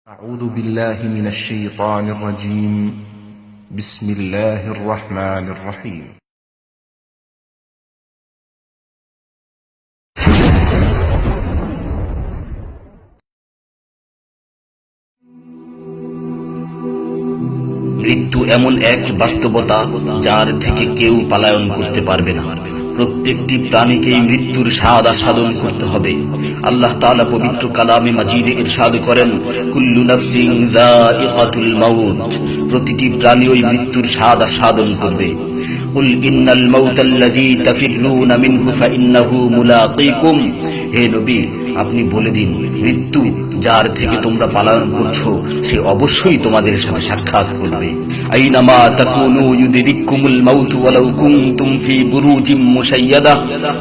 أعوذ بالله من الشيطان الرجيم بسم الله الرحمن الرحيم মৃত্যু এমন এক বাস্তবতা যার থেকে কেউ পলায়ন করতে পারবে না। প্রত্যেকটি প্রাণীকেই মৃত্যুর স্বাদ আস্বাদন করতে হবে। আল্লাহ তাআলা পবিত্র কালামে মাজিদে ইরশাদ করেন, কুল্লু নাফসিন যায়িকাতুল মাউত, প্রতিটি প্রাণী ওই মৃত্যুর স্বাদ আস্বাদন করবে। কুল ইন্নাল মাউতাল্লাযী তাফিররুনা মিনহু ফাইন্নাহু মুলাকীকুম, হে নবী আপনি বলে দিন, মৃত্যু যার থেকে তোমরা পলায়ন করছো সে অবশ্যই তোমাদের সাথে সাক্ষাৎ করবে। আইনামা তাকুনু ইউদরিকুমুল মাউত ওয়ালাউ কুনতুম ফি বুরুজিম মুশাইয়াদা,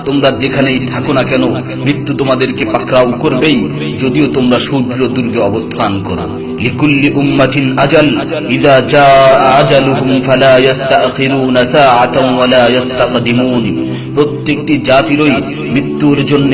তোমরা যেখানেই থাকো না কেন মৃত্যু তোমাদেরকে পাকড়াও করবেই, যদিও তোমরা সূর্য দুর্গে অবস্থান করো। লিকুল্লি উম্মাতিন আজাল ইযা জাআ আজালুহুম ফালা ইস্তাখিরুনা সাআতান ওয়ালা ইস্তাকদিমুন, প্রত্যেকটি জাতিরই মৃত্যুর জন্য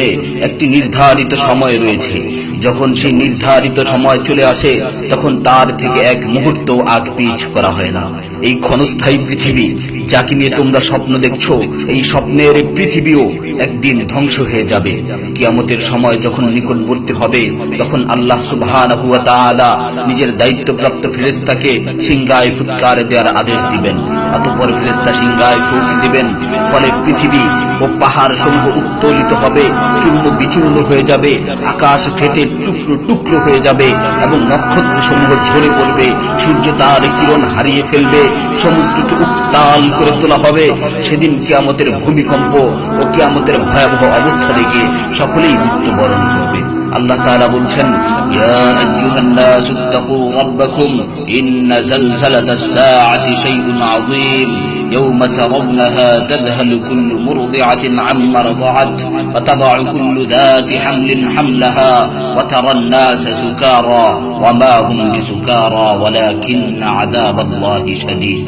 একটি নির্ধারিত সময় রয়েছে। যখন সেই নির্ধারিত সময় চলে আসে তখন তার থেকে এক মুহূর্ত আগ পিছ করা হয় না। এই ক্ষণস্থায়ী পৃথিবী যাকে নিয়ে তোমরা স্বপ্ন দেখছো, এই স্বপ্নের পৃথিবীও একদিন ধ্বংস হয়ে যাবে। কিয়ামতের সময় যখন নিকটবর্তী হবে তখন আল্লাহ সুবহানাহু ওয়া তাআলা নিজের দায়িত্বপ্রাপ্ত ফেরেশতাকে সিংহায় ফুৎকার দেওয়ার আদেশ দিবেন। অতঃপর ফেরেশতা সিংহায় ফুঁক দিবেন, ফলে পৃথিবী ও পাহাড় সমূহ উত্তোলিত হবে, চূর্ণ বিচূর্ণ হয়ে যাবে, আকাশ ফেটে টুকরো টুকরো হয়ে যাবে এবং নক্ষত্র সমূহ ঝরে পড়বে, সূর্য তার কিরণ হারিয়ে ফেলবে, সমুদ্রকে উত্তাল করে তোলা হবে। সেদিন কিয়ামতের ভূমিকম্প ও কিয়ামতের ভয়াবহ অবস্থা দেখে সকলেই মৃত্যুবরণ করবে। আল্লাহ তাআলা বলছেন, ইয়া আইয়ুহান নাসু ইত্তাকু রাব্বাকুম ইন্না যালযালাতাস সাআতি শাইউন আযীম ইয়াওমা তারাউনাহা তাযহালু কুল্লু মুরদি'াতিন আম্মা রাদা'at ওয়া তাদ'উ কুল্লু যাতি হামলিন হামলাহা ওয়া তারান নাসা সুকারা ওয়া মা হুম বিসুকারা ওয়ালাকিন্না আযাবাল্লাহি শাদীদ।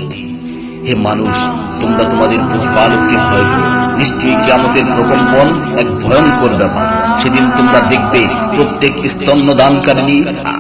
হে মানুষ, তোমরা তোমাদের প্রতিপালককে ভয় করো, নিশ্চয়ই কিয়ামতের প্রকম্পন এক ভয়ঙ্কর ব্যাপার। সেদিন তোমরা দেখবে প্রত্যেক স্তন্যদানকারিণী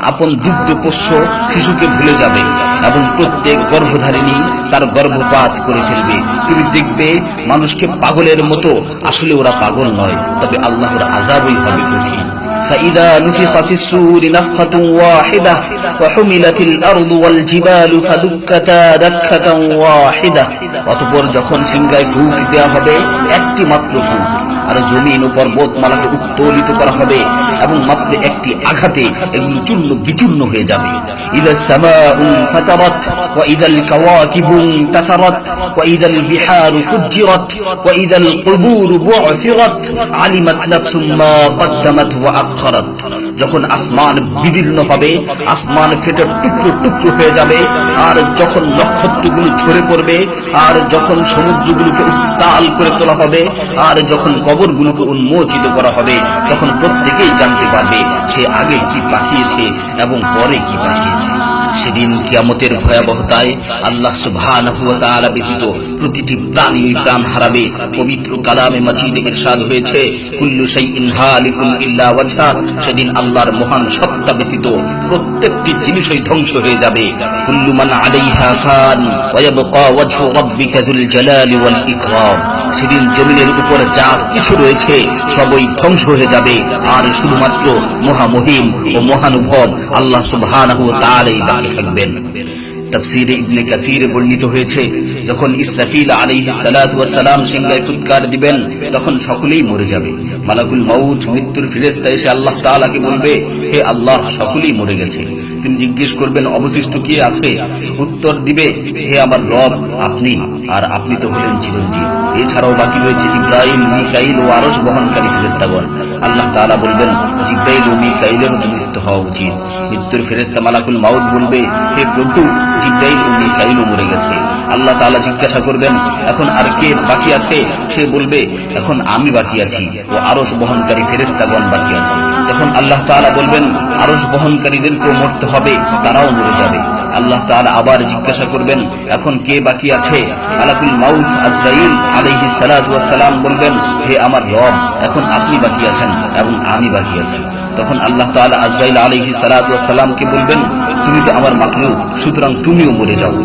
আপন দুগ্ধপোষ্য শিশুকে ভুলে যাবে এবং প্রত্যেক গর্ভধারিণী তার গর্ভপাত করে ফেলবে। তুমি দেখবে মানুষকে পাগলের মতো, আসলে ওরা পাগল নয়, তবে আল্লাহর আযাবই হবে কঠিন। فإذا نفخ في الصور نفخة واحدة وحملت الأرض والجبال فدكتا دكة واحدة, অতঃপর যখন সিংহায় ফুঁক দেওয়া হবে একটি মাত্র ফুঁক, আর জমিন ও পর্বতমালাকে উত্তোলিত করা হবে এবং মাত্র একটি আঘাতে এগুলো চূর্ণ বিচূর্ণ হয়ে যাবে। ইযা সামাউ ফাতারাত ওয়া ইযাল কাওয়াকিবু ইনতাসারাত ওয়া ইযাল বিহারু ফুজ্জিরাত ওয়া ইযাল কুবুরু বু'সিরাত আলিমাত নাফসুম মা কদ্দামাত ওয়া আখখারাত, যখন আসমান বিদীর্ণ হবে, আসমান ফেটে টুকরো টুকরো হয়ে যাবে, আর যখন নক্ষত্রগুলো ঝরে পড়বে, আর যখন সমুদ্রগুলোকে উত্তাল করে তোলা হবে, আর যখন কবরগুলোকে উন্মোচিত করা হবে, তখন প্রত্যেকেই জানতে পারবে সে আগে কি পাঠিয়েছে এবং পরে কি পাঠিয়েছে। সেদিন কিয়ামতের ভয়াবহতায় আল্লাহ সুবহানাহু ওয়া তাআলা ব্যতীত প্রতিটি প্রাণী প্রাণ হারাবে। পবিত্র কালামে মাজিদে ইরশাদ হয়েছে, কুল্লু শাইইন হালিকুন ইল্লা ওয়াজহা, সেদিন আল্লাহর মহান সত্তা ব্যতীত প্রত্যেকটি জিনিসই ধ্বংস হয়ে যাবে। কুল্লু মান আলাইহা ফান ওয়া ইয়াবকা ওয়াজহু রাব্বিকা যুল জালালি ওয়াল ইকরাম, সেদিন জমিনের উপর যা কিছু রয়েছে সবই ধ্বংস হয়ে যাবে, আর শুধুমাত্র মহামহিম ও মহানুভব আল্লাহ সুবহানাহু ওয়া তাআলাই বাকি থাকবেন। তাফসীরে ইবনে কাসীরে বর্ণিত হয়েছে, যখন ইসরাফিল আলাইহিস সালাতু ওয়াস সালাম সিংহায় ফুৎকার দিবেন তখন সকলেই মরে যাবে। মালাকুল মাউত মৃত্যুর ফেরেশতা এসে আল্লাহ তাআলাকে বলবে, হে আল্লাহ, সকলেই মরে গেছে। তিনি জিজ্ঞেস করবেন, অবশিষ্ট কে আছে? উত্তর দিবে, হে আমার রব, আপনি, আর আপনি তো হলেন চিরঞ্জীব। এছাড়াও বাকি রয়েছে জিবরাইল, মিকাইল ও আরশ বহনকারী ফেরেশতাগণ। আল্লাহ তাআলা বলবেন, জিবরাইল ও মিকাইলেরও মৃত্যু হওয়া উচিত। মৃত্যুর ফেরেশতা মালাকুল মাউত বলবে, হে প্রভু, জিবরাইল ও মিকাইলও মরে গেছে। আল্লাহ তাআলা জিজ্ঞাসা করবেন, এখন আর কে বাকি আছে? সে বলবে, এখন আমি বাকি আছি ও আরশ বহনকারী ফেরেশতাগণ বাকি আছে। তখন আল্লাহ তাআলা বলবেন, আরশ বহনকারীদেরকেও মরতে হবে, তারাও মরে যাবে। আল্লাহ তাআলা আবার জিজ্ঞাসা করবেন, এখন কে বাকি আছে? মালাকুল মাউত আজরাইল আলাইহিস সালাতু ওয়াস সালাম বলবেন, হে আমার রব, এখন আপনি বাকি আছেন এবং আমি বাকি আছি। তখন আল্লাহ তাআলা আজরাইল আলাইহিস সালাতু ওয়াস সালামকে বলবেন, তুমি তো আমার মাখলুক, সুতরাং তুমিও মরে যাও।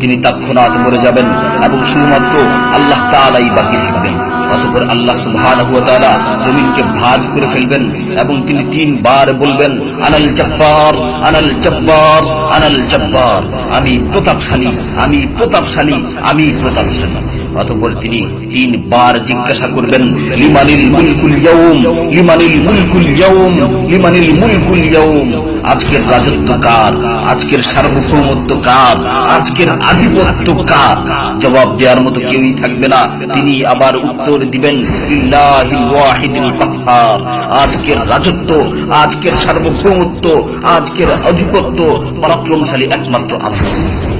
তিনি তৎক্ষণাৎ মরে যাবেন এবং শুধুমাত্র আল্লাহ তাআলাই বাকি থাকবেন। অতঃপর আল্লাহ সুবহানাহু ওয়া তাআলা জমিনকে ভাঁজ করে ফেলবেন এবং তিনি 3 বার বলবেন, আনাল জব্বার, আনাল জব্বার, আনাল জব্বার, আমি প্রতাপশালী, আমি প্রতাপশালী, আমি প্রতাপশালী। অতঃপর তিনি 3 বার জিজ্ঞাসা করবেন, লিমানিল মুলকুল ইয়াউম, লিমানিল মুলকুল ইয়াউম, লিমানিল মুলকুল ইয়াউম, আজকের রাজত্ব কার, আজকের সার্বভৌমত্ব কার, আজকের আধিপত্য কার? জবাব দেওয়ার মতো কেউই থাকবে না। তিনি আবার উত্তর দিবেন, লিল্লাহিল ওয়াহিদিল কাহ্হার, আজকের রাজত্ব, আজকের সার্বভৌমত্ব, আজকের আধিপত্য পরাক্রমশালী একমাত্র আল্লাহ।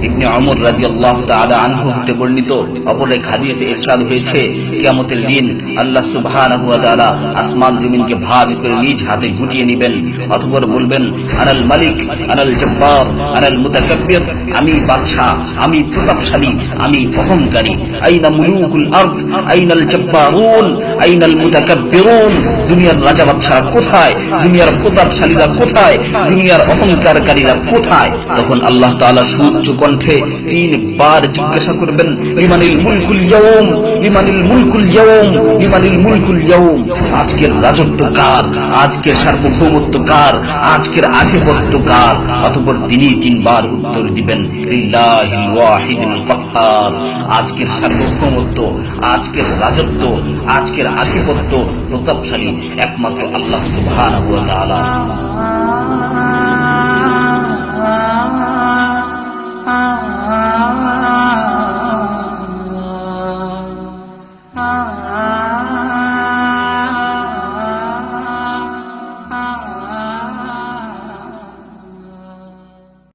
ইবনে ওমর রাদিয়াল্লাহু তাআলা আনহু হতে বর্ণিত অপর এক হাদিসে ইরশাদ হয়েছে, কিয়ামতের দিন আল্লাহ সুবহানাহু ওয়া তাআলা আসমান জমিনকে ভাঁজ করে নিজ হাতে গুটিয়ে নেবেন। অতঃপর বলবেন, আনাল মালিক, আনাল জব্বার, আনাল মুতাকাব্বির, আমি বাদশা, আমি প্রতাপশালী, আমি অহংকারী। আইনা মুলুকুল আরদ, আইনাল জব্বারুন, আইনাল মুতাকাব্বিরুন, দুনিয়ার রাজা বাদশারা কোথায়, দুনিয়ার প্রতাপশালীরা কোথায়, দুনিয়ার অহংকারকারীরা কোথায়? তখন আল্লাহ তাআলা সুউচ্চ কণ্ঠে 3 বার জিজ্ঞাসা করবেন, লিমানিল মুলকুল ইয়াউম, লিমানিল মুলকুল ইয়াউম, লিমানিল মুলকুল ইয়াউম, আজকের রাজত্ব কার, আজকের সার্বভৌমত্ব কার, আজকের আধিপত্য কার? অতঃপর তিনি 3 বার উত্তর দিবেন, লিল্লাহিল ওয়াহিদিল কাহ্হার, আজকের সার্বভৌমত্ব, আজকের রাজত্ব, আজকের আধিপত্য প্রতাপশালী একমাত্র আল্লাহ সুবহানাহু ওয়া তাআলা।